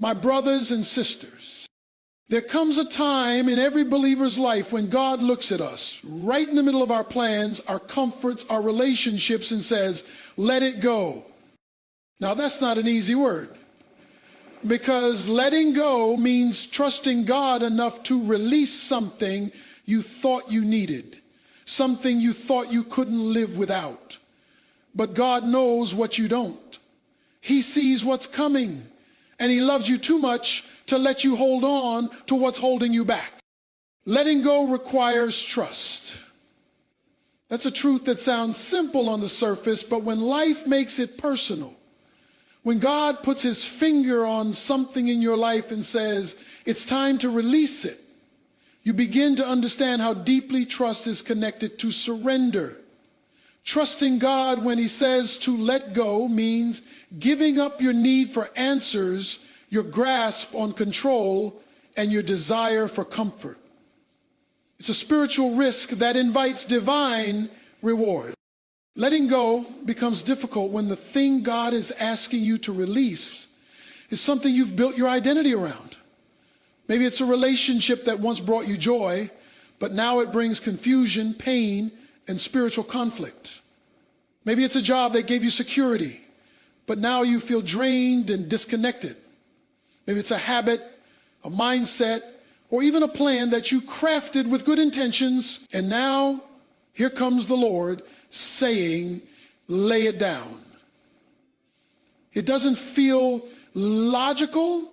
My brothers and sisters, there comes a time in every believer's life when God looks at us right in the middle of our plans, our comforts, our relationships, and says, let it go. Now, that's not an easy word, because letting go means trusting God enough to release something you thought you needed, something you thought you couldn't live without. But God knows what you don't. He sees what's coming, and he loves you too much to let you hold on to what's holding you back. Letting go requires trust. That's a truth that sounds simple on the surface, but when life makes it personal, when God puts his finger on something in your life and says, it's time to release it, you begin to understand how deeply trust is connected to surrender. Trusting God when he says to let go means giving up your need for answers, your grasp on control, and your desire for comfort. It's a spiritual risk that invites divine reward. Letting go becomes difficult when the thing God is asking you to release is something you've built your identity around. Maybe it's a relationship that once brought you joy, but now it brings confusion, pain, and spiritual conflict. Maybe it's a job that gave you security, but now you feel drained and disconnected. Maybe it's a habit, a mindset, or even a plan that you crafted with good intentions, and now here comes the Lord saying, lay it down. It doesn't feel logical.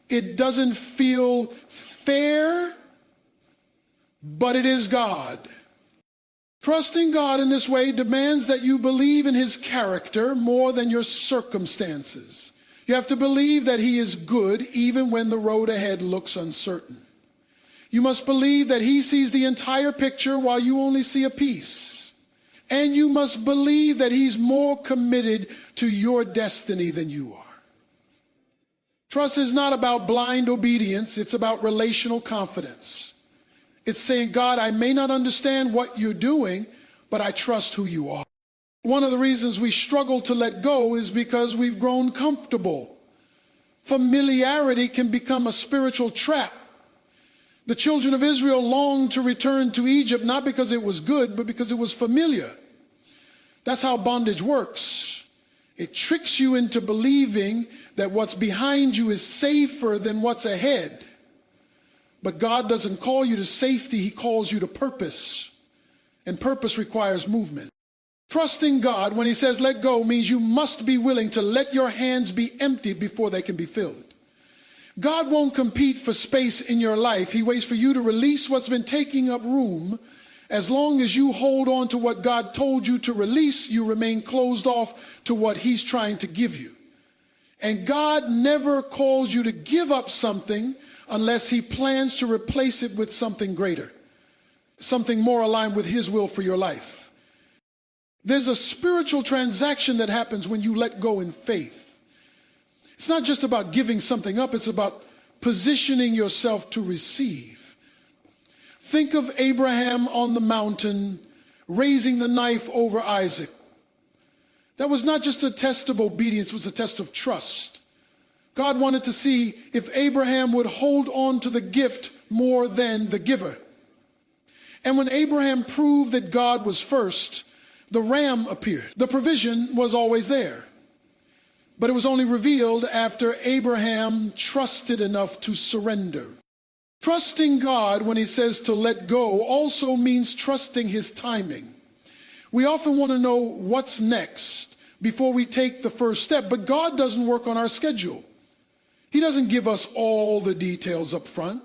It doesn't feel fair, but it is God. Trusting God in this way demands that you believe in his character more than your circumstances. You have to believe that he is good even when the road ahead looks uncertain. You must believe that he sees the entire picture while you only see a piece. And you must believe that he's more committed to your destiny than you are. Trust is not about blind obedience. It's about relational confidence. It's saying, God, I may not understand what you're doing, but I trust who you are. One of the reasons we struggle to let go is because we've grown comfortable. Familiarity can become a spiritual trap. The children of Israel longed to return to Egypt, not because it was good, but because it was familiar. That's how bondage works. It tricks you into believing that what's behind you is safer than what's ahead. But God doesn't call you to safety, he calls you to purpose. And purpose requires movement. Trusting God when he says let go means you must be willing to let your hands be emptied before they can be filled. God won't compete for space in your life. He waits for you to release what's been taking up room. As long as you hold on to what God told you to release, you remain closed off to what he's trying to give you. And God never calls you to give up something unless he plans to replace it with something greater, something more aligned with his will for your life. There's a spiritual transaction that happens when you let go in faith. It's not just about giving something up, it's about positioning yourself to receive. Think of Abraham on the mountain, raising the knife over Isaac. That was not just a test of obedience, it was a test of trust. God wanted to see if Abraham would hold on to the gift more than the giver. And when Abraham proved that God was first, the ram appeared. The provision was always there. But it was only revealed after Abraham trusted enough to surrender. Trusting God when he says to let go also means trusting his timing. We often want to know what's next before we take the first step, but God doesn't work on our schedule. He doesn't give us all the details up front.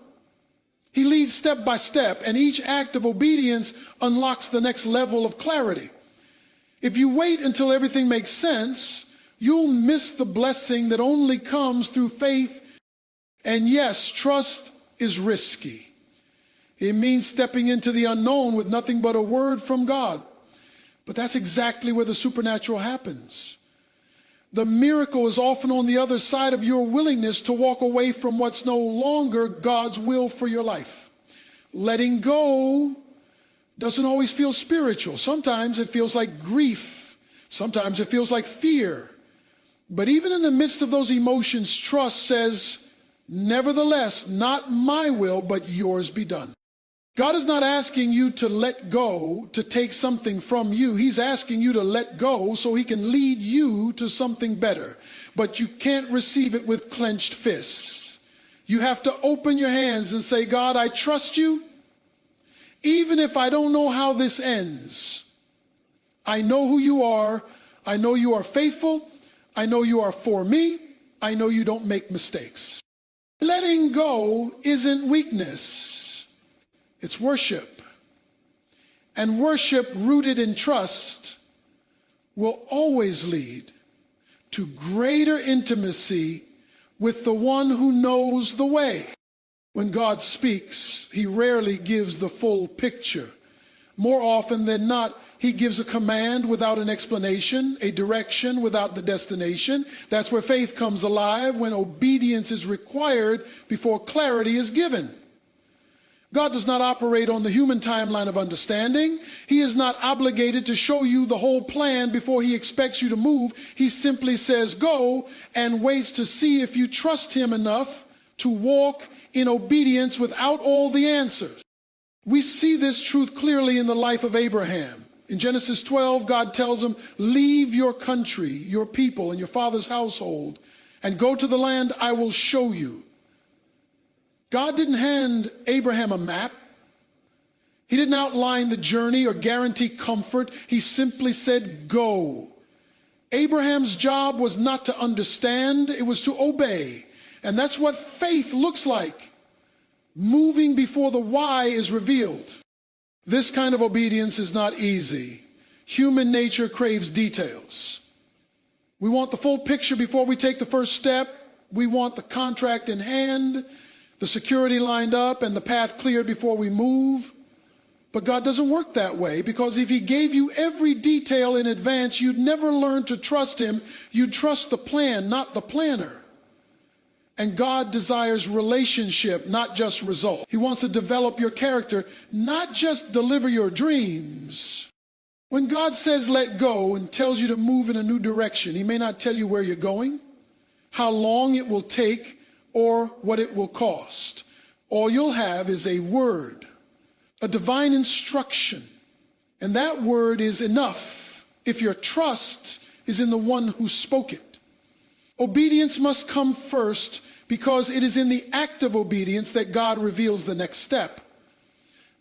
He leads step by step, and each act of obedience unlocks the next level of clarity. If you wait until everything makes sense, you'll miss the blessing that only comes through faith. And yes, trust is risky. It means stepping into the unknown with nothing but a word from God. But that's exactly where the supernatural happens. The miracle is often on the other side of your willingness to walk away from what's no longer God's will for your life. Letting go doesn't always feel spiritual. Sometimes it feels like grief. Sometimes it feels like fear. But even in the midst of those emotions, trust says, Nevertheless, not my will, but yours be done. God is not asking you to let go to take something from you. He's asking you to let go so he can lead you to something better. But you can't receive it with clenched fists. You have to open your hands and say, God, I trust you. Even if I don't know how this ends, I know who you are. I know you are faithful. I know you are for me. I know you don't make mistakes. Letting go isn't weakness. It's worship. And worship rooted in trust will always lead to greater intimacy with the one who knows the way. When God speaks, he rarely gives the full picture. More often than not, he gives a command without an explanation, a direction without the destination. That's where faith comes alive, when obedience is required before clarity is given. God does not operate on the human timeline of understanding. He is not obligated to show you the whole plan before he expects you to move. He simply says go and waits to see if you trust him enough to walk in obedience without all the answers. We see this truth clearly in the life of Abraham. In Genesis 12, God tells him, leave your country, your people, and your father's household, and go to the land I will show you. God didn't hand Abraham a map. He didn't outline the journey or guarantee comfort. He simply said, go. Abraham's job was not to understand, it was to obey. And that's what faith looks like. Moving before the why is revealed. This kind of obedience is not easy. Human nature craves details. We want the full picture before we take the first step. We want the contract in hand, the security lined up, and the path cleared before we move. But God doesn't work that way, because if he gave you every detail in advance, you'd never learn to trust him. You'd trust the plan, not the planner. And God desires relationship, not just result. He wants to develop your character, not just deliver your dreams. When God says let go and tells you to move in a new direction, he may not tell you where you're going, how long it will take, or what it will cost. All you'll have is a word, a divine instruction. And that word is enough if your trust is in the one who spoke it. Obedience must come first, because it is in the act of obedience that God reveals the next step.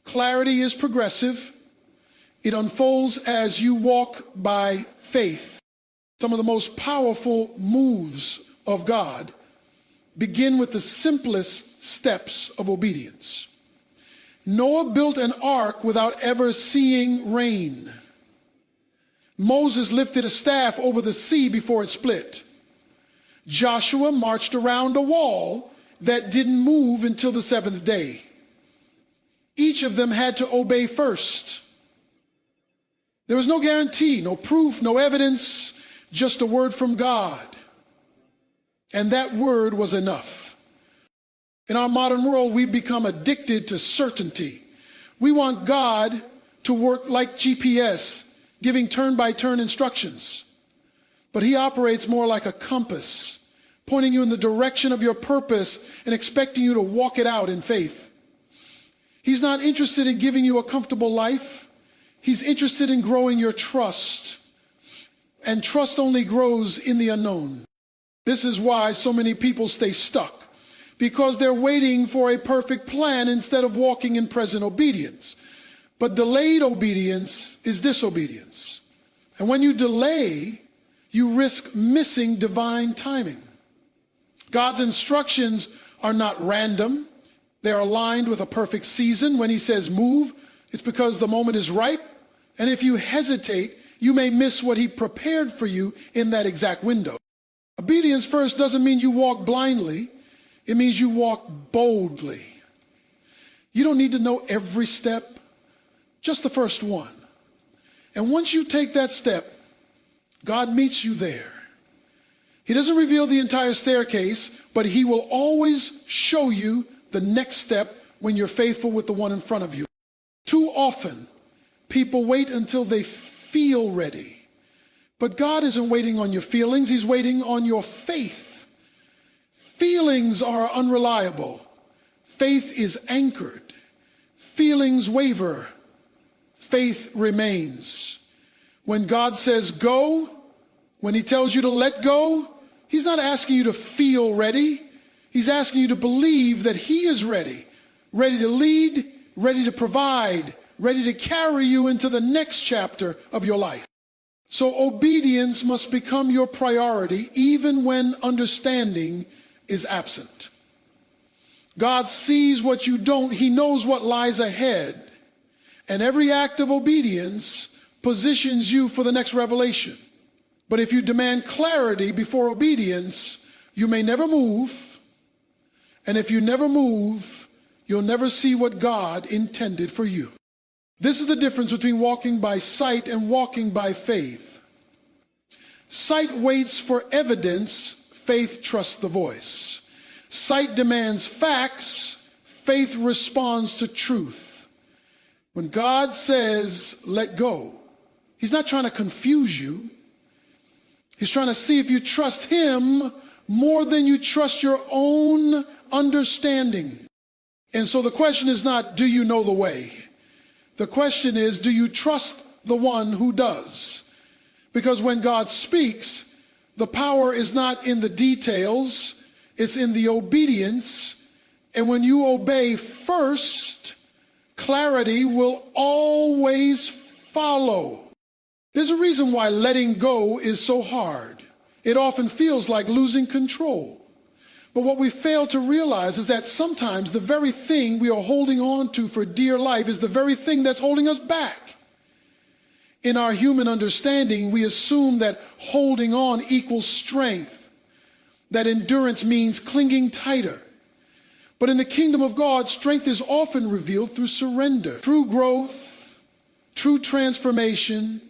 Clarity is progressive. It unfolds as you walk by faith. Some of the most powerful moves of God begin with the simplest steps of obedience. Noah built an ark without ever seeing rain. Moses lifted a staff over the sea before it split. Joshua marched around a wall that didn't move until the seventh day. Each of them had to obey first. There was no guarantee, no proof, no evidence, just a word from God. And that word was enough. In our modern world, we've become addicted to certainty. We want God to work like GPS, giving turn-by-turn instructions. But he operates more like a compass, pointing you in the direction of your purpose and expecting you to walk it out in faith. He's not interested in giving you a comfortable life. He's interested in growing your trust. And trust only grows in the unknown. This is why so many people stay stuck, because they're waiting for a perfect plan instead of walking in present obedience. But delayed obedience is disobedience. And when you delay, you risk missing divine timing. God's instructions are not random. They're aligned with a perfect season. When he says move, it's because the moment is ripe. And if you hesitate, you may miss what he prepared for you in that exact window. Obedience first doesn't mean you walk blindly. It means you walk boldly. You don't need to know every step, just the first one. And once you take that step, God meets you there. He doesn't reveal the entire staircase, but he will always show you the next step when you're faithful with the one in front of you. Too often, people wait until they feel ready. But God isn't waiting on your feelings. He's waiting on your faith. Feelings are unreliable. Faith is anchored. Feelings waver. Faith remains. When God says go, when he tells you to let go, he's not asking you to feel ready. He's asking you to believe that he is ready, ready to lead, ready to provide, ready to carry you into the next chapter of your life. So obedience must become your priority even when understanding is absent. God sees what you don't. He knows what lies ahead. And every act of obedience positions you for the next revelation. But if you demand clarity before obedience, you may never move. And if you never move, you'll never see what God intended for you. This is the difference between walking by sight and walking by faith. Sight waits for evidence, faith trusts the voice. Sight demands facts, faith responds to truth. When God says, let go, he's not trying to confuse you. He's trying to see if you trust him more than you trust your own understanding. And so the question is not, do you know the way? The question is, do you trust the one who does? Because when God speaks, the power is not in the details, it's in the obedience. And when you obey first, clarity will always follow. There's a reason why letting go is so hard. It often feels like losing control. But what we fail to realize is that sometimes the very thing we are holding on to for dear life is the very thing that's holding us back. In our human understanding, we assume that holding on equals strength, that endurance means clinging tighter. But in the kingdom of God, strength is often revealed through surrender. True growth, true transformation,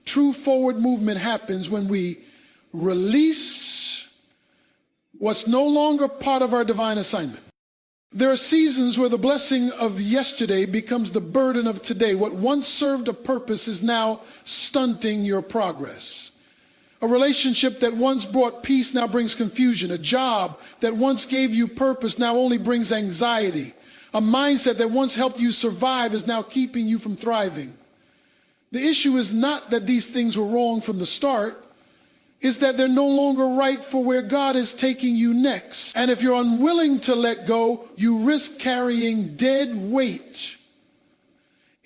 true forward movement happens when we release what's no longer part of our divine assignment. There are seasons where the blessing of yesterday becomes the burden of today. What once served a purpose is now stunting your progress. A relationship that once brought peace now brings confusion. A job that once gave you purpose now only brings anxiety. A mindset that once helped you survive is now keeping you from thriving. The issue is not that these things were wrong from the start. Is that they're no longer right for where God is taking you next. And if you're unwilling to let go, you risk carrying dead weight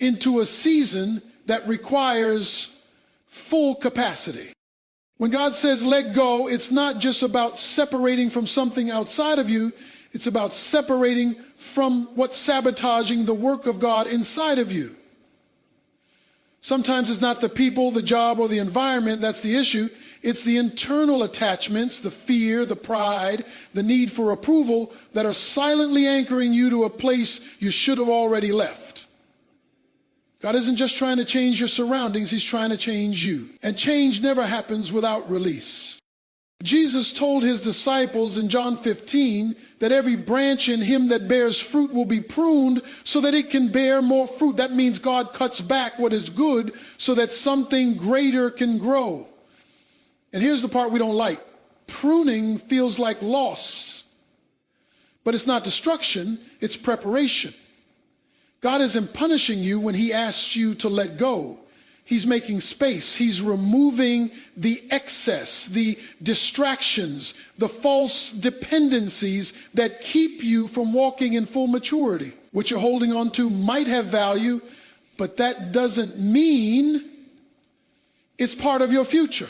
into a season that requires full capacity. When God says let go, it's not just about separating from something outside of you. It's about separating from what's sabotaging the work of God inside of you. Sometimes it's not the people, the job, or the environment that's the issue. It's the internal attachments, the fear, the pride, the need for approval that are silently anchoring you to a place you should have already left. God isn't just trying to change your surroundings, he's trying to change you. And change never happens without release. Jesus told his disciples in John 15 that every branch in him that bears fruit will be pruned so that it can bear more fruit. That means God cuts back what is good so that something greater can grow. And here's the part we don't like. Pruning feels like loss, but it's not destruction, it's preparation. God isn't punishing you when he asks you to let go. He's making space. He's removing the excess, the distractions, the false dependencies that keep you from walking in full maturity. What you're holding on to might have value, but that doesn't mean it's part of your future.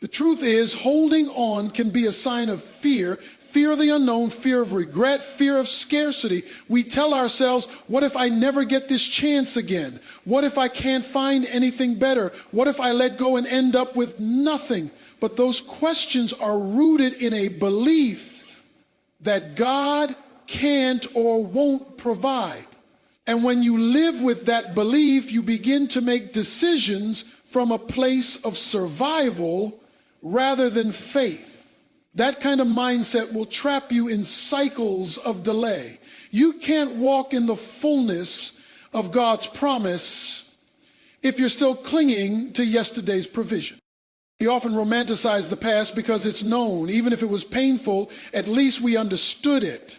The truth is, holding on can be a sign of fear, fear of the unknown, fear of regret, fear of scarcity. We tell ourselves, what if I never get this chance again? What if I can't find anything better? What if I let go and end up with nothing? But those questions are rooted in a belief that God can't or won't provide. And when you live with that belief, you begin to make decisions from a place of survival rather than faith. That kind of mindset will trap you in cycles of delay. You can't walk in the fullness of God's promise if you're still clinging to yesterday's provision. We often romanticize the past because it's known. Even if it was painful, at least we understood it.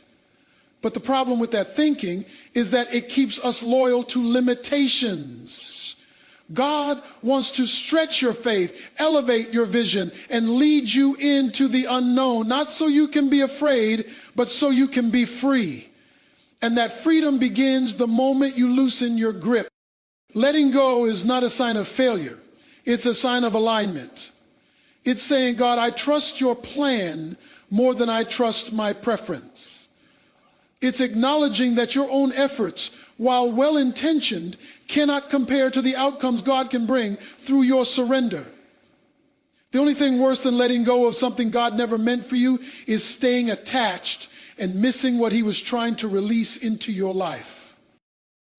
But the problem with that thinking is that it keeps us loyal to limitations. God wants to stretch your faith, elevate your vision, and lead you into the unknown, not so you can be afraid, but so you can be free. And that freedom begins the moment you loosen your grip. Letting go is not a sign of failure. It's a sign of alignment. It's saying, God, I trust your plan more than I trust my preference. It's acknowledging that your own efforts, while well-intentioned, cannot compare to the outcomes God can bring through your surrender. The only thing worse than letting go of something God never meant for you is staying attached and missing what he was trying to release into your life.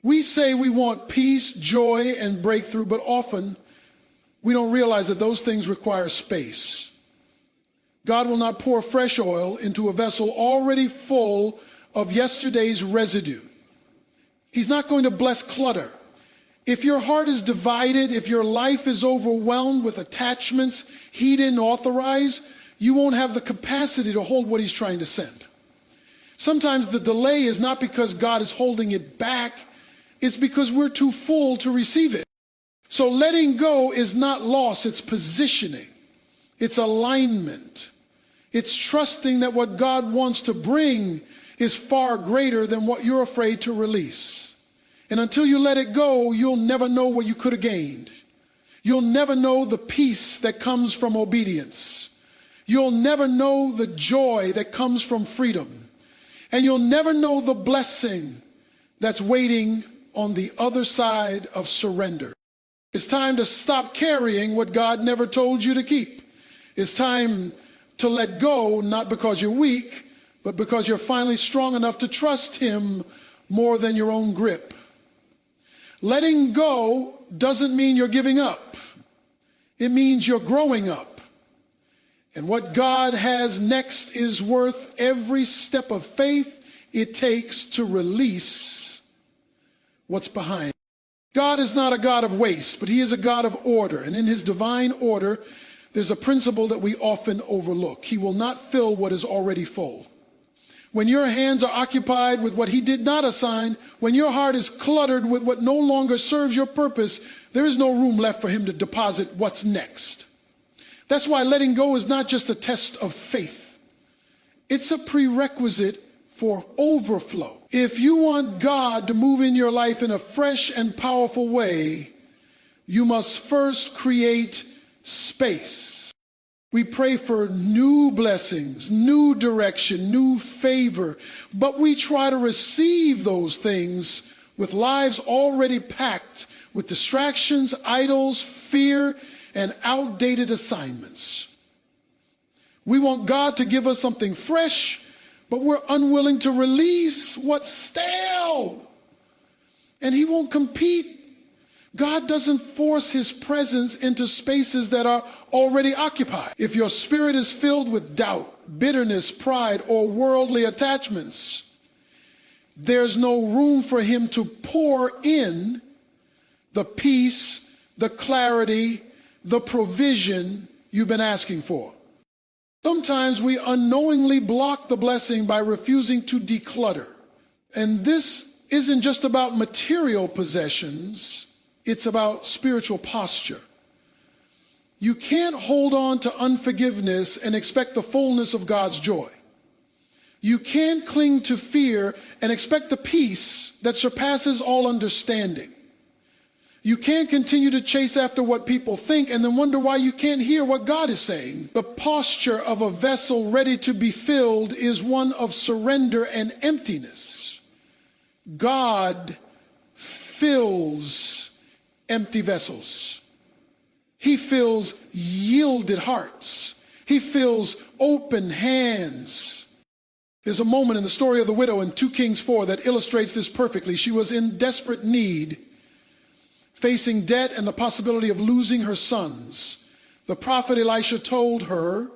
We say we want peace, joy, and breakthrough, but often we don't realize that those things require space. God will not pour fresh oil into a vessel already full of yesterday's residue. He's not going to bless clutter. If your heart is divided, if your life is overwhelmed with attachments he didn't authorize, you won't have the capacity to hold what he's trying to send. Sometimes the delay is not because God is holding it back, it's because we're too full to receive it. So letting go is not loss, it's positioning. It's alignment. It's trusting that what God wants to bring is far greater than what you're afraid to release. And until you let it go, you'll never know what you could have gained. You'll never know the peace that comes from obedience. You'll never know the joy that comes from freedom. And you'll never know the blessing that's waiting on the other side of surrender. It's time to stop carrying what God never told you to keep. It's time to let go, not because you're weak, but because you're finally strong enough to trust him more than your own grip. Letting go doesn't mean you're giving up. It means you're growing up. And what God has next is worth every step of faith it takes to release what's behind. God is not a God of waste, but he is a God of order. And in his divine order, there's a principle that we often overlook. He will not fill what is already full. When your hands are occupied with what he did not assign, when your heart is cluttered with what no longer serves your purpose, there is no room left for him to deposit what's next. That's why letting go is not just a test of faith. It's a prerequisite for overflow. If you want God to move in your life in a fresh and powerful way, you must first create space. We pray for new blessings, new direction, new favor, but we try to receive those things with lives already packed with distractions, idols, fear, and outdated assignments. We want God to give us something fresh, but we're unwilling to release what's stale. And he won't compete. God doesn't force his presence into spaces that are already occupied. If your spirit is filled with doubt, bitterness, pride, or worldly attachments, there's no room for him to pour in the peace, the clarity, the provision you've been asking for. Sometimes we unknowingly block the blessing by refusing to declutter. And this isn't just about material possessions. It's about spiritual posture. You can't hold on to unforgiveness and expect the fullness of God's joy. You can't cling to fear and expect the peace that surpasses all understanding. You can't continue to chase after what people think and then wonder why you can't hear what God is saying. The posture of a vessel ready to be filled is one of surrender and emptiness. God fills empty vessels. He fills yielded hearts. He fills open hands. There's a moment in the story of the widow in 2 Kings 4 that illustrates this perfectly. She was in desperate need, facing debt and the possibility of losing her sons. The prophet Elisha told her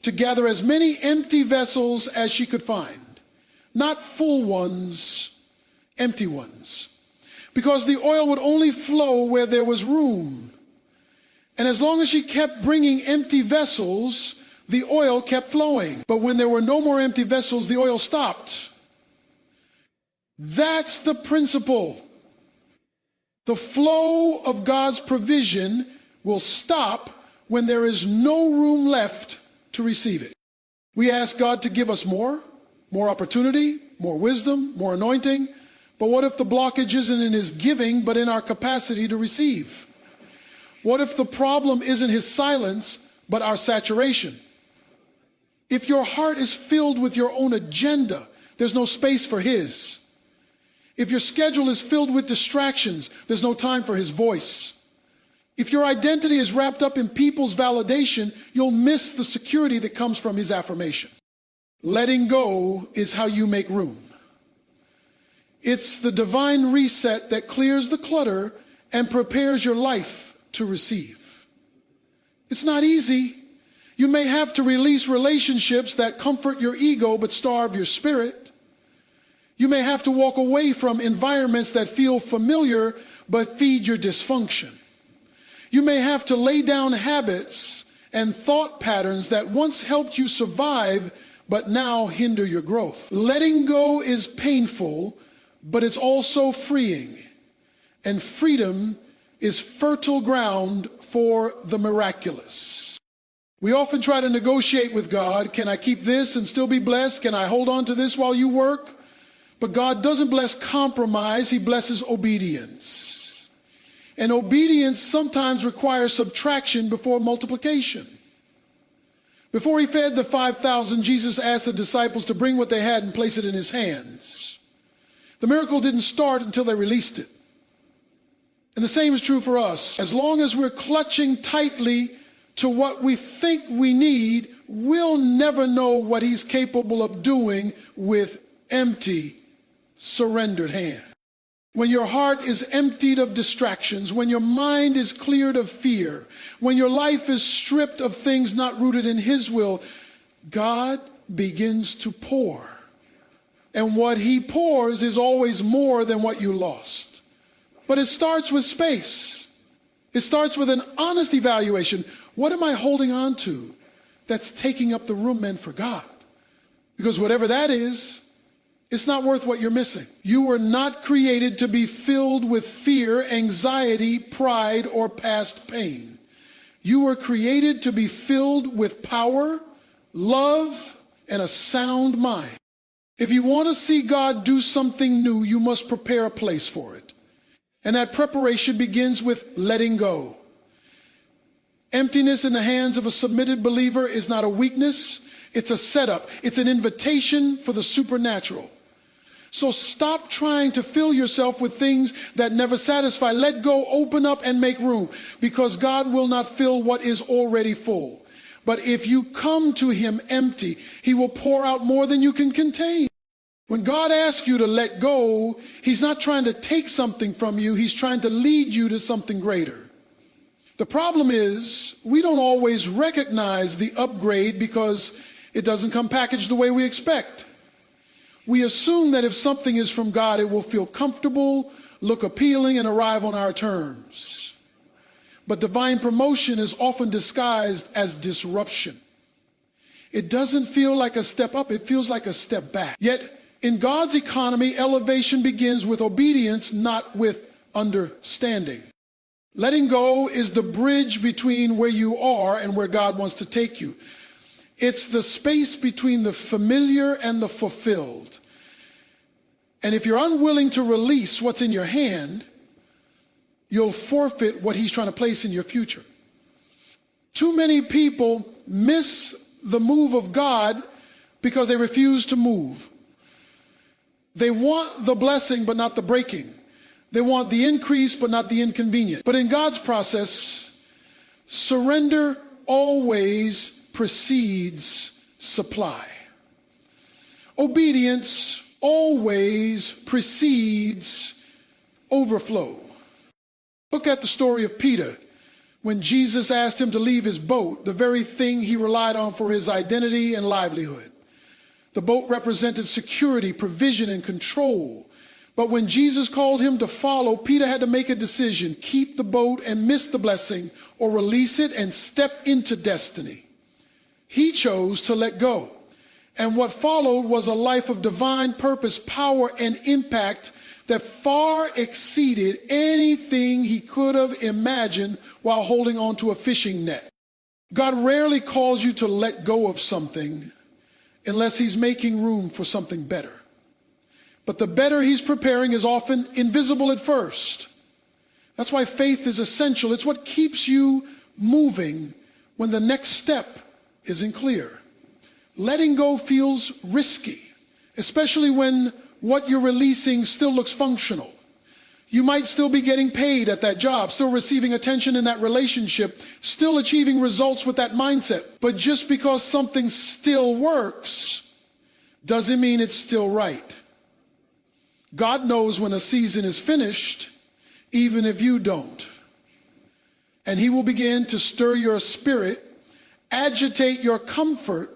to gather as many empty vessels as she could find. Not full ones, empty ones. Because the oil would only flow where there was room. And as long as she kept bringing empty vessels, the oil kept flowing. But when there were no more empty vessels, the oil stopped. That's the principle. The flow of God's provision will stop when there is no room left to receive it. We ask God to give us more opportunity, more wisdom, more anointing. But what if the blockage isn't in his giving, but in our capacity to receive? What if the problem isn't his silence, but our saturation? If your heart is filled with your own agenda, there's no space for his. If your schedule is filled with distractions, there's no time for his voice. If your identity is wrapped up in people's validation, you'll miss the security that comes from his affirmation. Letting go is how you make room. It's the divine reset that clears the clutter and prepares your life to receive. It's not easy. You may have to release relationships that comfort your ego but starve your spirit. You may have to walk away from environments that feel familiar but feed your dysfunction. You may have to lay down habits and thought patterns that once helped you survive but now hinder your growth. Letting go is painful, but it's also freeing. And freedom is fertile ground for the miraculous. We often try to negotiate with God. Can I keep this and still be blessed? Can I hold on to this while you work? But God doesn't bless compromise. He blesses obedience. And obedience sometimes requires subtraction before multiplication. Before he fed the 5,000, Jesus asked the disciples to bring what they had and place it in his hands. The miracle didn't start until they released it. And the same is true for us. As long as we're clutching tightly to what we think we need, we'll never know what he's capable of doing with empty, surrendered hands. When your heart is emptied of distractions, when your mind is cleared of fear, when your life is stripped of things not rooted in his will, God begins to pour. And what he pours is always more than what you lost. But it starts with space. It starts with an honest evaluation. What am I holding on to that's taking up the room meant for God? Because whatever that is, it's not worth what you're missing. You were not created to be filled with fear, anxiety, pride, or past pain. You were created to be filled with power, love, and a sound mind. If you want to see God do something new, you must prepare a place for it. And that preparation begins with letting go. Emptiness in the hands of a submitted believer is not a weakness. It's a setup. It's an invitation for the supernatural. So stop trying to fill yourself with things that never satisfy. Let go, open up, and make room, because God will not fill what is already full. But if you come to him empty, he will pour out more than you can contain. When God asks you to let go, he's not trying to take something from you. He's trying to lead you to something greater. The problem is we don't always recognize the upgrade because it doesn't come packaged the way we expect. We assume that if something is from God, it will feel comfortable, look appealing, and arrive on our terms. But divine promotion is often disguised as disruption. It doesn't feel like a step up, it feels like a step back. Yet, in God's economy, elevation begins with obedience, not with understanding. Letting go is the bridge between where you are and where God wants to take you. It's the space between the familiar and the fulfilled. And if you're unwilling to release what's in your hand, you'll forfeit what he's trying to place in your future. Too many people miss the move of God because they refuse to move. They want the blessing, but not the breaking. They want the increase, but not the inconvenience. But in God's process, surrender always precedes supply. Obedience always precedes overflow. Look at the story of Peter. When Jesus asked him to leave his boat, the very thing he relied on for his identity and livelihood. The boat represented security, provision, and control. But when Jesus called him to follow, Peter had to make a decision: keep the boat and miss the blessing, or release it and step into destiny. He chose to let go. And what followed was a life of divine purpose, power, and impact that far exceeded anything he could have imagined while holding on to a fishing net. God rarely calls you to let go of something unless he's making room for something better. But the better he's preparing is often invisible at first. That's why faith is essential. It's what keeps you moving when the next step isn't clear. Letting go feels risky, especially when what you're releasing still looks functional. You might still be getting paid at that job, still receiving attention in that relationship, still achieving results with that mindset. But just because something still works doesn't mean it's still right. God knows when a season is finished, even if you don't. And he will begin to stir your spirit, agitate your comfort,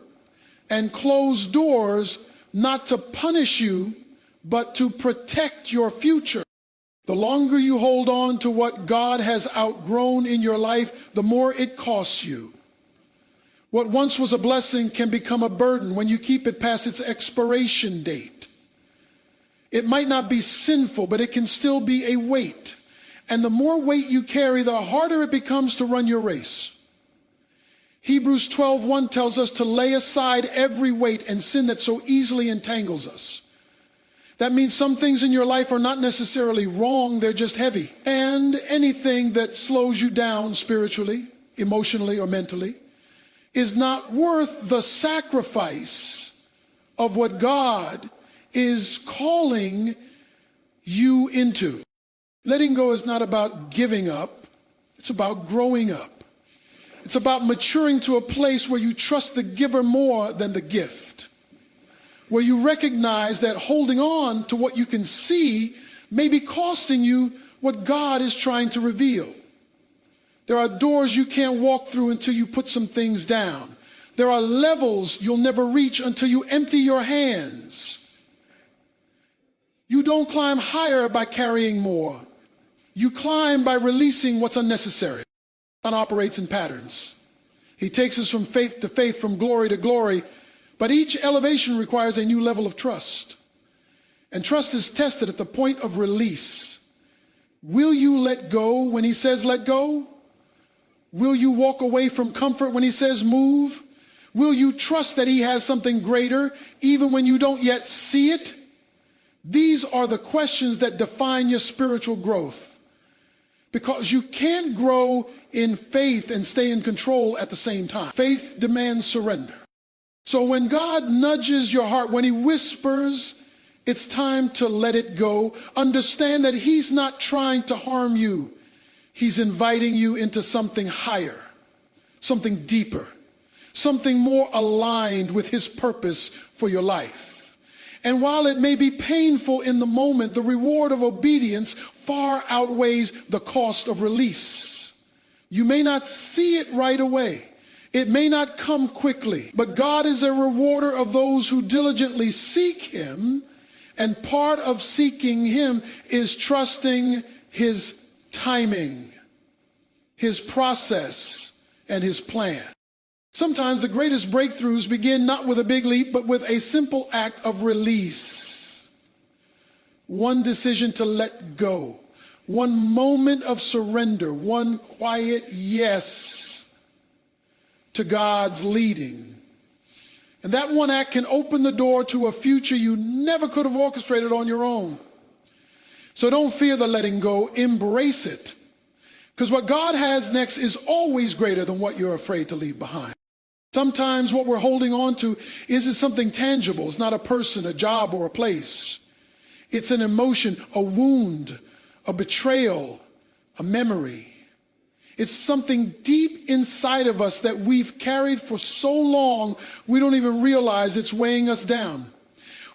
and close doors, not to punish you, but to protect your future. The longer you hold on to what God has outgrown in your life, the more it costs you. What once was a blessing can become a burden when you keep it past its expiration date. It might not be sinful, but it can still be a weight. And the more weight you carry, the harder it becomes to run your race. Hebrews 12:1 tells us to lay aside every weight and sin that so easily entangles us. That means some things in your life are not necessarily wrong, they're just heavy. And anything that slows you down spiritually, emotionally, or mentally is not worth the sacrifice of what God is calling you into. Letting go is not about giving up, it's about growing up. It's about maturing to a place where you trust the giver more than the gift, where you recognize that holding on to what you can see may be costing you what God is trying to reveal. There are doors you can't walk through until you put some things down. There are levels you'll never reach until you empty your hands. You don't climb higher by carrying more. You climb by releasing what's unnecessary. God operates in patterns. He takes us from faith to faith, from glory to glory, but each elevation requires a new level of trust. And trust is tested at the point of release. Will you let go when he says let go? Will you walk away from comfort when he says move? Will you trust that he has something greater even when you don't yet see it? These are the questions that define your spiritual growth. Because you can't grow in faith and stay in control at the same time. Faith demands surrender. So when God nudges your heart, when he whispers, it's time to let it go. Understand that he's not trying to harm you. He's inviting you into something higher, something deeper, something more aligned with his purpose for your life. And while it may be painful in the moment, the reward of obedience far outweighs the cost of release. You may not see it right away. It may not come quickly, but God is a rewarder of those who diligently seek him, and part of seeking him is trusting his timing, his process, and his plan. Sometimes the greatest breakthroughs begin not with a big leap, but with a simple act of release. One decision to let go, one moment of surrender, one quiet yes to God's leading. And that one act can open the door to a future you never could have orchestrated on your own. So don't fear the letting go, embrace it. Because what God has next is always greater than what you're afraid to leave behind. Sometimes what we're holding on to isn't something tangible. It's not a person, a job, or a place. It's an emotion, a wound, a betrayal, a memory. It's something deep inside of us that we've carried for so long, we don't even realize it's weighing us down.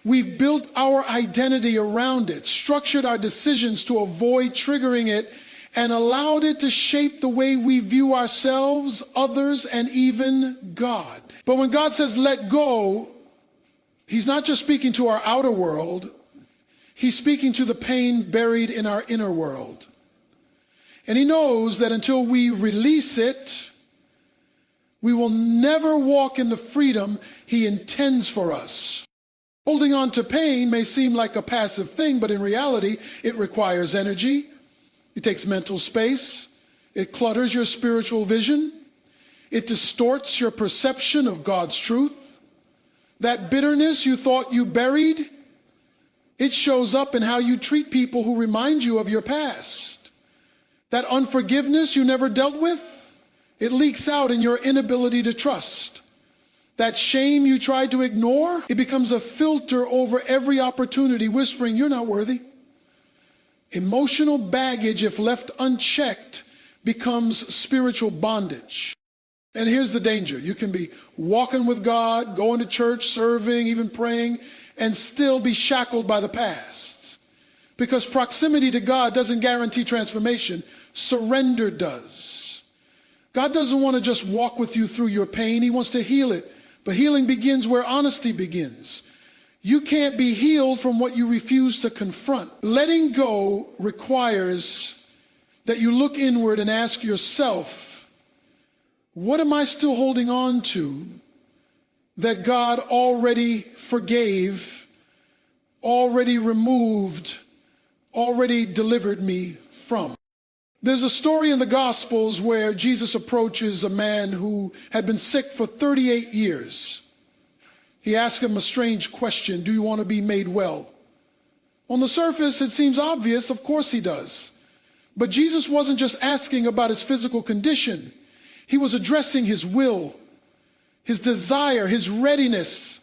We've built our identity around it, structured our decisions to avoid triggering it, and allowed it to shape the way we view ourselves, others, and even God. But when God says let go, he's not just speaking to our outer world, He's speaking to the pain buried in our inner world. And he knows that until we release it, we will never walk in the freedom he intends for us. Holding on to pain may seem like a passive thing, but in reality, it requires energy. It takes mental space. It clutters your spiritual vision. It distorts your perception of God's truth. That bitterness you thought you buried, it shows up in how you treat people who remind you of your past. That unforgiveness you never dealt with, it leaks out in your inability to trust. That shame you tried to ignore, it becomes a filter over every opportunity, whispering, you're not worthy. Emotional baggage, if left unchecked, becomes spiritual bondage. And here's the danger. You can be walking with God, going to church, serving, even praying, and still be shackled by the past. Because proximity to God doesn't guarantee transformation. Surrender does. God doesn't want to just walk with you through your pain. He wants to heal it. But healing begins where honesty begins. You can't be healed from what you refuse to confront. Letting go requires that you look inward and ask yourself, what am I still holding on to that God already forgave, already removed, already delivered me from? There's a story in the Gospels where Jesus approaches a man who had been sick for 38 years. He asks him a strange question, do you want to be made well? On the surface, it seems obvious, of course he does. But Jesus wasn't just asking about his physical condition. He was addressing his will, his desire, his readiness.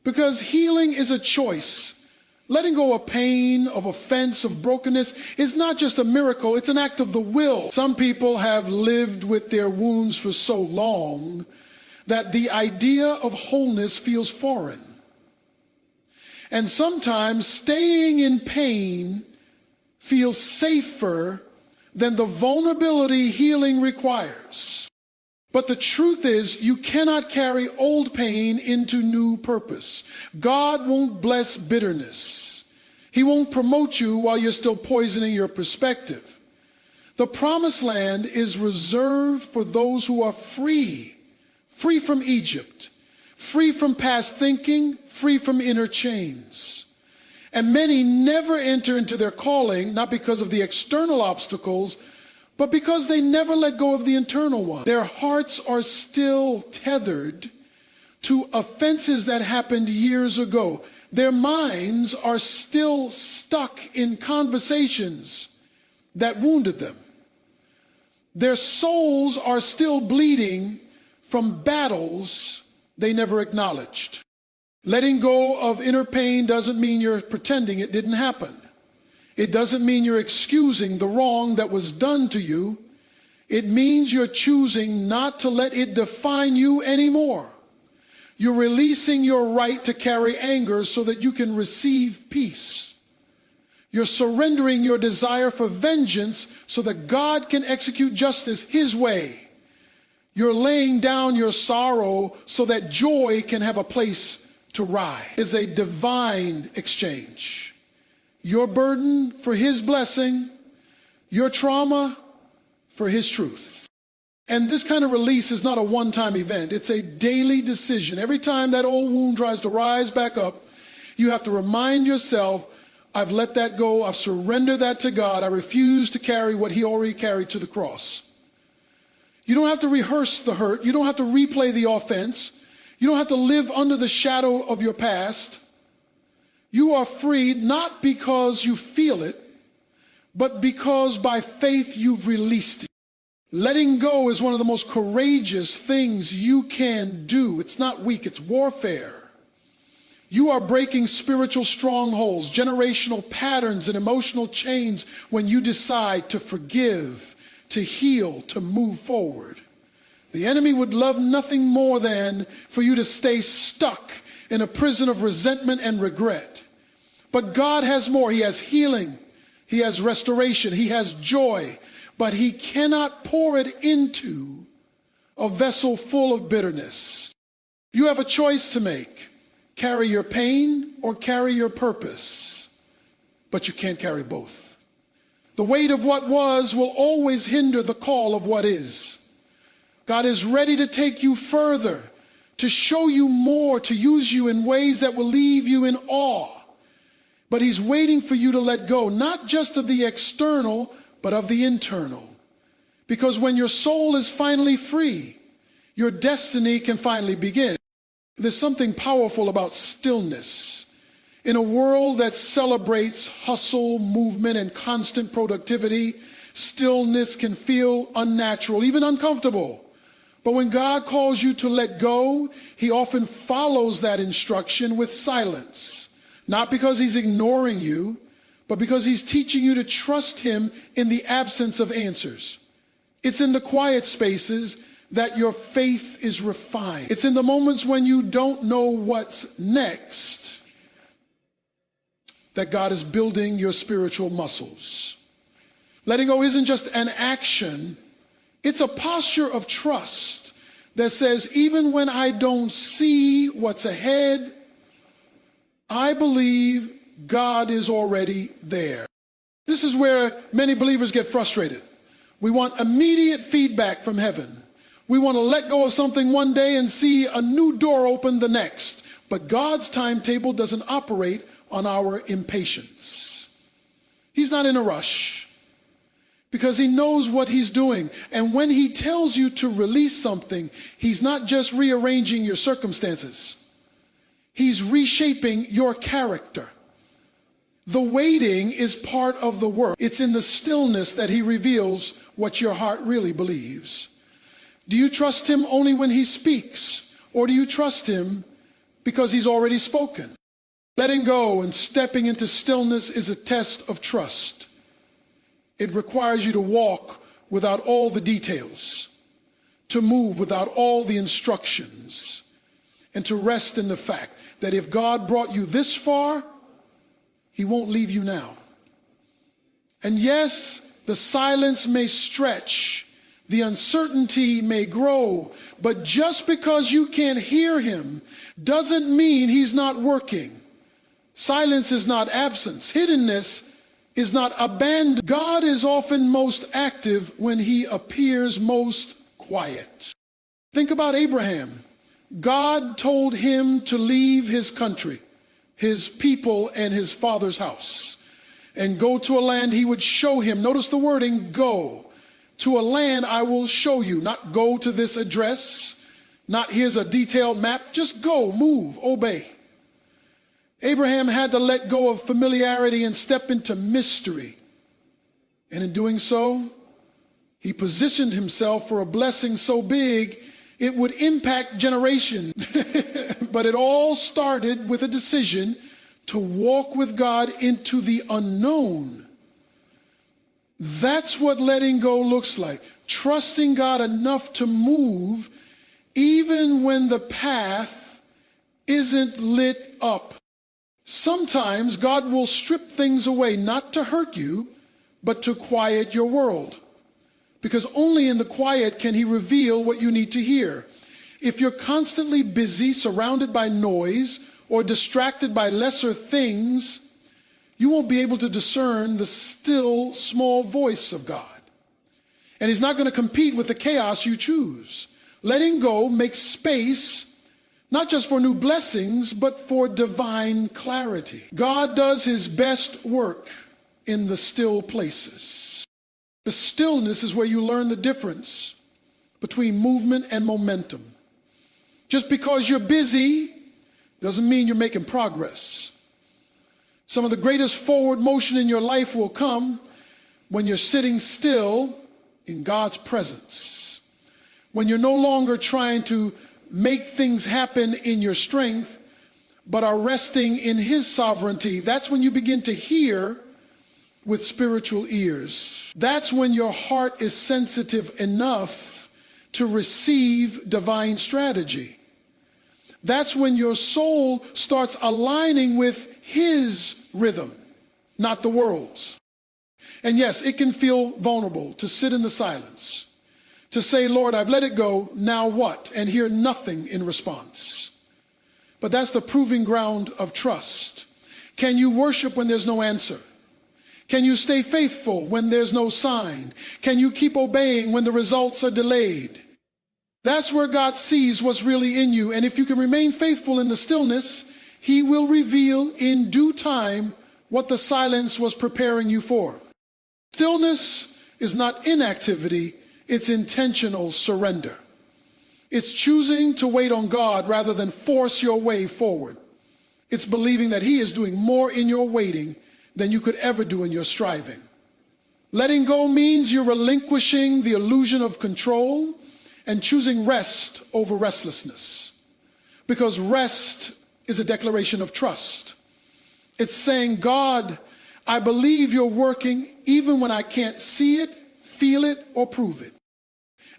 Because healing is a choice. Letting go of pain, of offense, of brokenness is not just a miracle, it's an act of the will. Some people have lived with their wounds for so long that the idea of wholeness feels foreign. And sometimes staying in pain feels safer than the vulnerability healing requires. But the truth is, you cannot carry old pain into new purpose. God won't bless bitterness. He won't promote you while you're still poisoning your perspective. The promised land is reserved for those who are free from Egypt, free from past thinking, free from inner chains. And many never enter into their calling, not because of the external obstacles, but because they never let go of the internal one. Their hearts are still tethered to offenses that happened years ago. Their minds are still stuck in conversations that wounded them. Their souls are still bleeding from battles they never acknowledged. Letting go of inner pain doesn't mean you're pretending it didn't happen. It doesn't mean you're excusing the wrong that was done to you. It means you're choosing not to let it define you anymore. You're releasing your right to carry anger so that you can receive peace. You're surrendering your desire for vengeance so that God can execute justice his way. You're laying down your sorrow so that joy can have a place to rise. It's a divine exchange. Your burden for his blessing, your trauma for his truth. And this kind of release is not a one-time event. It's a daily decision. Every time that old wound tries to rise back up, you have to remind yourself, I've let that go. I've surrendered that to God. I refuse to carry what he already carried to the cross. You don't have to rehearse the hurt. You don't have to replay the offense. You don't have to live under the shadow of your past. You are freed not because you feel it, but because by faith you've released it. Letting go is one of the most courageous things you can do. It's not weak, it's warfare. You are breaking spiritual strongholds, generational patterns, and emotional chains when you decide to forgive, to heal, to move forward. The enemy would love nothing more than for you to stay stuck in a prison of resentment and regret. But God has more. He has healing. He has restoration. He has joy. But he cannot pour it into a vessel full of bitterness. You have a choice to make. Carry your pain or carry your purpose. but you can't carry both. The weight of what was will always hinder the call of what is. God is ready to take you further, to show you more, to use you in ways that will leave you in awe. But he's waiting for you to let go, not just of the external, but of the internal. Because when your soul is finally free, your destiny can finally begin. There's something powerful about stillness. In a world that celebrates hustle, movement, and constant productivity, stillness can feel unnatural, even uncomfortable. But when God calls you to let go, he often follows that instruction with silence. Not because he's ignoring you, but because he's teaching you to trust him in the absence of answers. It's in the quiet spaces that your faith is refined. It's in the moments when you don't know what's next that God is building your spiritual muscles. Letting go isn't just an action, it's a posture of trust that says, even when I don't see what's ahead, I believe God is already there. This is where many believers get frustrated. We want immediate feedback from heaven. We want to let go of something one day and see a new door open the next. But God's timetable doesn't operate on our impatience. He's not in a rush because he knows what he's doing. And when he tells you to release something, he's not just rearranging your circumstances. He's reshaping your character. The waiting is part of the work. It's in the stillness that he reveals what your heart really believes. Do you trust him only when he speaks, or do you trust him because he's already spoken? Letting go and stepping into stillness is a test of trust. It requires you to walk without all the details, to move without all the instructions, and to rest in the fact that if God brought you this far, he won't leave you now. And yes, the silence may stretch, the uncertainty may grow, but just because you can't hear him doesn't mean he's not working. Silence is not absence. Hiddenness is not abandoned. God is often most active when he appears most quiet. Think about Abraham. God told him to leave his country, his people, and his father's house, and go to a land he would show him. Notice the wording, go. To a land I will show you. Not go to this address, not here's a detailed map. Just go, move, obey. Abraham had to let go of familiarity and step into mystery. And in doing so, he positioned himself for a blessing so big it would impact generations. But it all started with a decision to walk with God into the unknown. That's what letting go looks like. Trusting God enough to move even when the path isn't lit up. Sometimes God will strip things away, not to hurt you, but to quiet your world. Because only in the quiet can he reveal what you need to hear. If you're constantly busy, surrounded by noise, or distracted by lesser things, you won't be able to discern the still, small voice of God. And he's not going to compete with the chaos you choose. Letting go makes space, not just for new blessings, but for divine clarity. God does his best work in the still places. The stillness is where you learn the difference between movement and momentum. Just because you're busy doesn't mean you're making progress. Some of the greatest forward motion in your life will come when you're sitting still in God's presence. When you're no longer trying to make things happen in your strength, but are resting in his sovereignty. That's when you begin to hear with spiritual ears. That's when your heart is sensitive enough to receive divine strategy. That's when your soul starts aligning with his rhythm, not the world's. And yes, it can feel vulnerable to sit in the silence, to say, Lord, I've let it go, now what? And hear nothing in response. But that's the proving ground of trust. Can you worship when there's no answer? Can you stay faithful when there's no sign? Can you keep obeying when the results are delayed? That's where God sees what's really in you. And if you can remain faithful in the stillness, he will reveal in due time what the silence was preparing you for. Stillness is not inactivity, it's intentional surrender. It's choosing to wait on God rather than force your way forward. It's believing that he is doing more in your waiting than you could ever do in your striving. Letting go means you're relinquishing the illusion of control and choosing rest over restlessness. Because rest is a declaration of trust. It's saying, God, I believe you're working even when I can't see it, feel it, or prove it.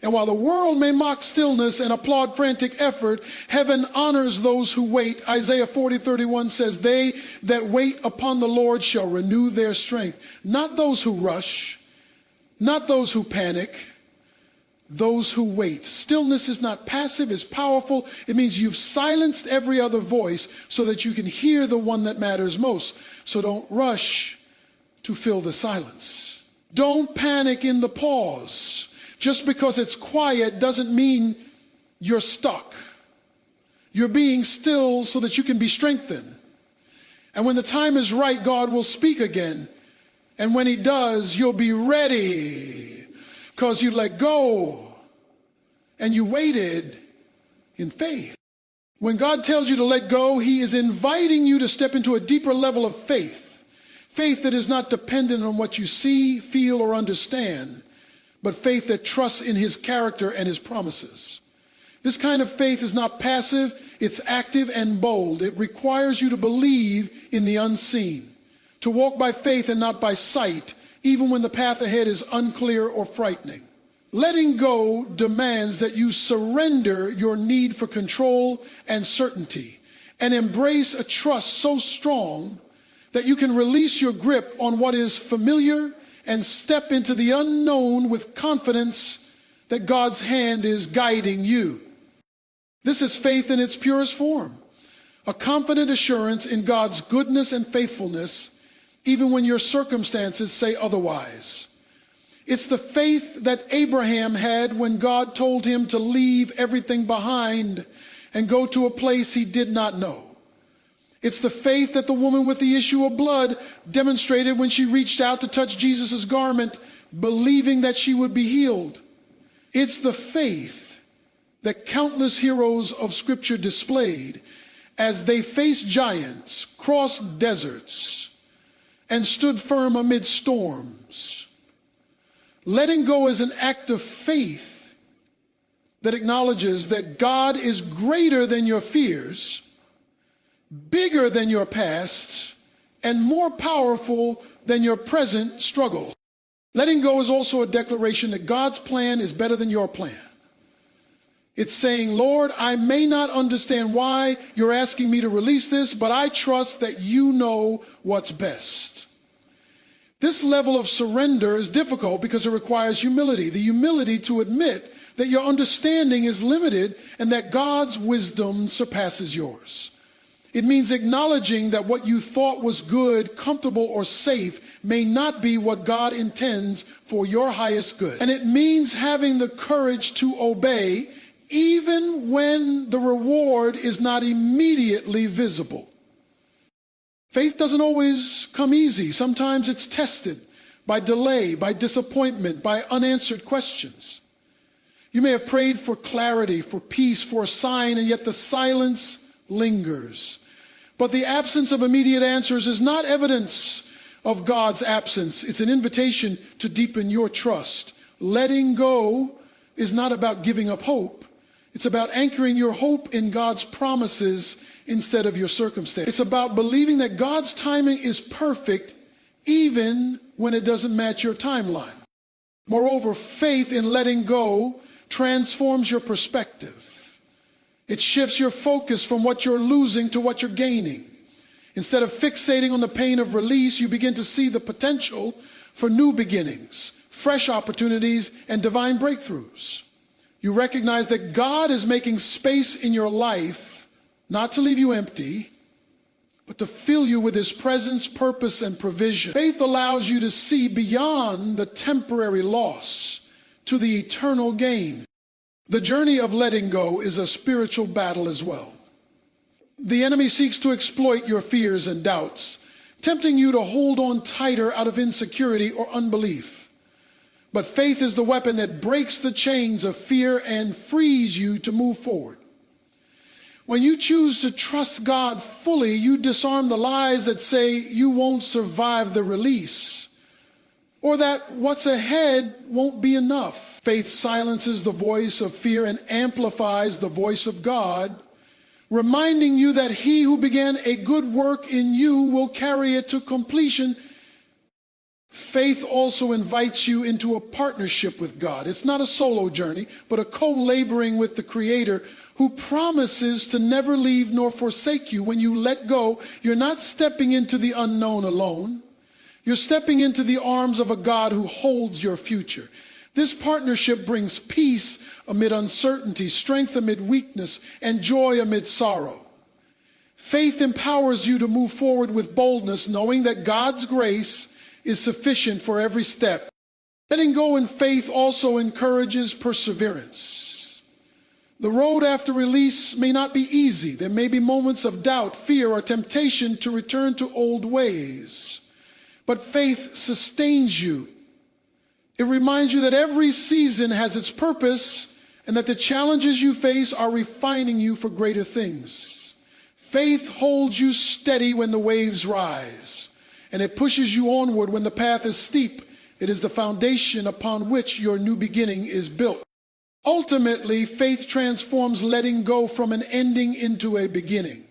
And while the world may mock stillness and applaud frantic effort, heaven honors those who wait. Isaiah 40:31 says, they that wait upon the Lord shall renew their strength. Not those who rush, not those who panic, those who wait. Stillness is not passive, it's powerful. It means you've silenced every other voice so that you can hear the one that matters most. So don't rush to fill the silence. Don't panic in the pause. Just because it's quiet doesn't mean you're stuck. You're being still so that you can be strengthened. And when the time is right, God will speak again. And when he does, you'll be ready because you let go and you waited in faith. When God tells you to let go, he is inviting you to step into a deeper level of faith. Faith that is not dependent on what you see, feel, or understand, but faith that trusts in his character and his promises. This kind of faith is not passive, it's active and bold. It requires you to believe in the unseen, to walk by faith and not by sight, even when the path ahead is unclear or frightening. Letting go demands that you surrender your need for control and certainty and embrace a trust so strong that you can release your grip on what is familiar and step into the unknown with confidence that God's hand is guiding you. This is faith in its purest form, a confident assurance in God's goodness and faithfulness, even when your circumstances say otherwise. It's the faith that Abraham had when God told him to leave everything behind and go to a place he did not know. It's the faith that the woman with the issue of blood demonstrated when she reached out to touch Jesus' garment, believing that she would be healed. It's the faith that countless heroes of Scripture displayed as they faced giants, crossed deserts, and stood firm amid storms. Letting go is an act of faith that acknowledges that God is greater than your fears, bigger than your past, and more powerful than your present struggles. Letting go is also a declaration that God's plan is better than your plan. It's saying, Lord, I may not understand why you're asking me to release this, but I trust that you know what's best. This level of surrender is difficult because it requires humility, the humility to admit that your understanding is limited and that God's wisdom surpasses yours. It means acknowledging that what you thought was good, comfortable, or safe may not be what God intends for your highest good. And it means having the courage to obey even when the reward is not immediately visible. Faith doesn't always come easy. Sometimes it's tested by delay, by disappointment, by unanswered questions. You may have prayed for clarity, for peace, for a sign, and yet the silence lingers. But the absence of immediate answers is not evidence of God's absence. It's an invitation to deepen your trust. Letting go is not about giving up hope. It's about anchoring your hope in God's promises instead of your circumstance. It's about believing that God's timing is perfect even when it doesn't match your timeline. Moreover, faith in letting go transforms your perspective. It shifts your focus from what you're losing to what you're gaining. Instead of fixating on the pain of release, you begin to see the potential for new beginnings, fresh opportunities, and divine breakthroughs. You recognize that God is making space in your life, not to leave you empty, but to fill you with his presence, purpose, and provision. Faith allows you to see beyond the temporary loss to the eternal gain. The journey of letting go is a spiritual battle as well. The enemy seeks to exploit your fears and doubts, tempting you to hold on tighter out of insecurity or unbelief. But faith is the weapon that breaks the chains of fear and frees you to move forward. When you choose to trust God fully, you disarm the lies that say you won't survive the release, or that what's ahead won't be enough. Faith silences the voice of fear and amplifies the voice of God, reminding you that he who began a good work in you will carry it to completion. Faith also invites you into a partnership with God. It's not a solo journey, but a co-laboring with the Creator who promises to never leave nor forsake you. When you let go, you're not stepping into the unknown alone. You're stepping into the arms of a God who holds your future. This partnership brings peace amid uncertainty, strength amid weakness, and joy amid sorrow. Faith empowers you to move forward with boldness, knowing that God's grace is sufficient for every step. Letting go in faith also encourages perseverance. The road after release may not be easy. There may be moments of doubt, fear, or temptation to return to old ways. But faith sustains you. It reminds you that every season has its purpose and that the challenges you face are refining you for greater things. Faith holds you steady when the waves rise, and it pushes you onward when the path is steep. It is the foundation upon which your new beginning is built. Ultimately, faith transforms letting go from an ending into a beginning.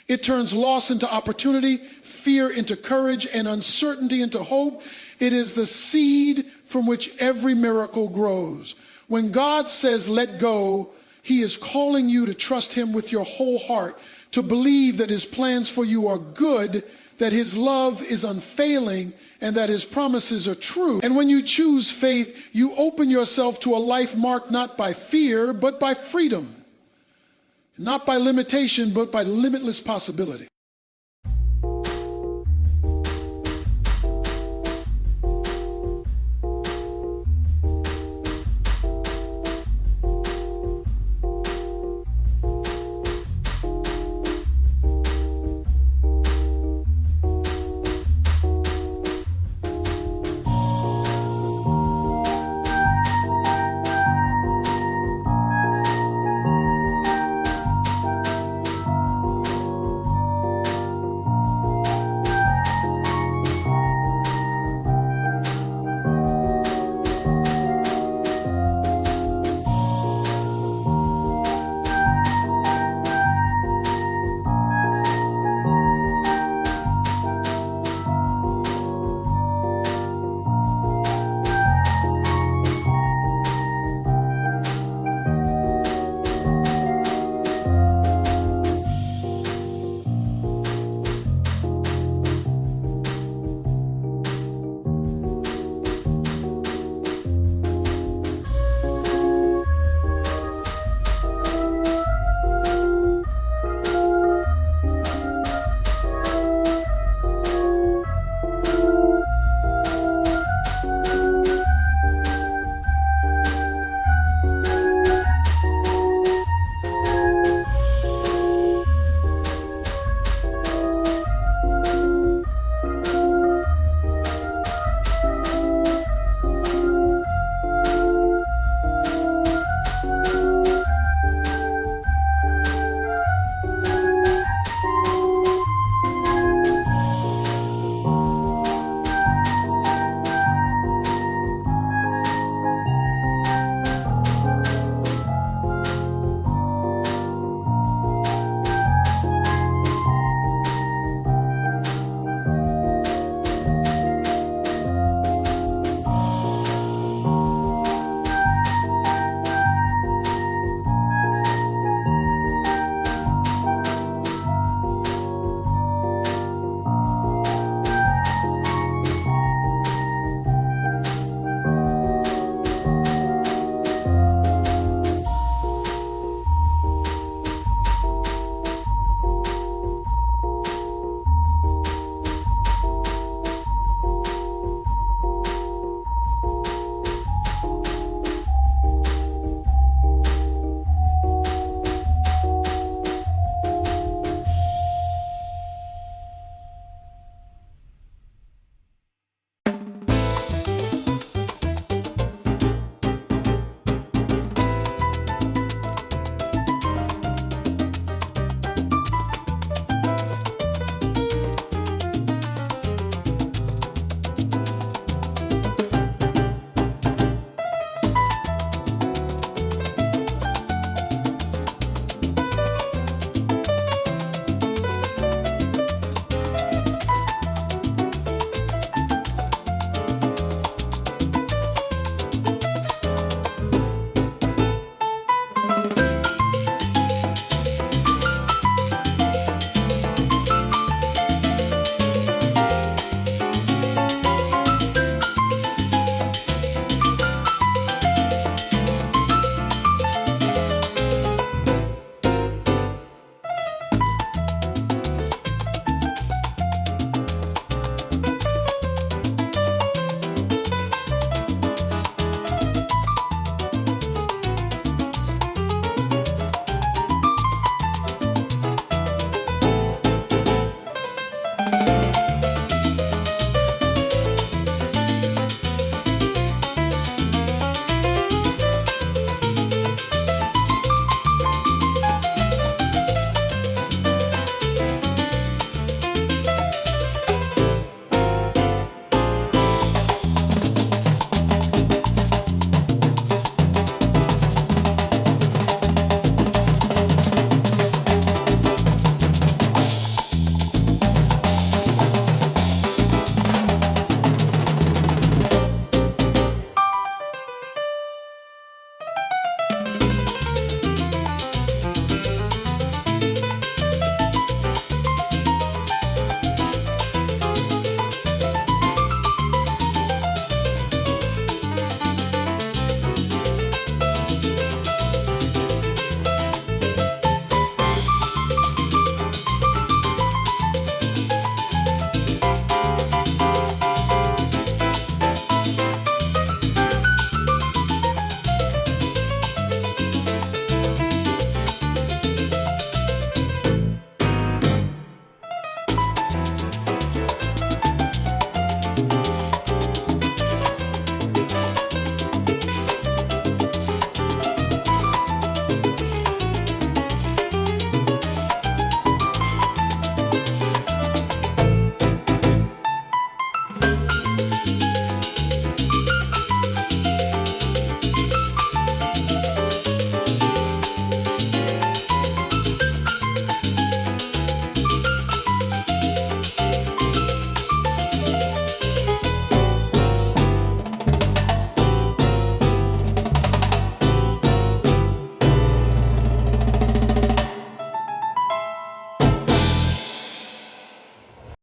It turns loss into opportunity, fear into courage, and uncertainty into hope. It is the seed from which every miracle grows. When God says, let go, he is calling you to trust him with your whole heart, to believe that his plans for you are good, that his love is unfailing, and that his promises are true. And when you choose faith, you open yourself to a life marked not by fear, but by freedom. Not by limitation, but by limitless possibility.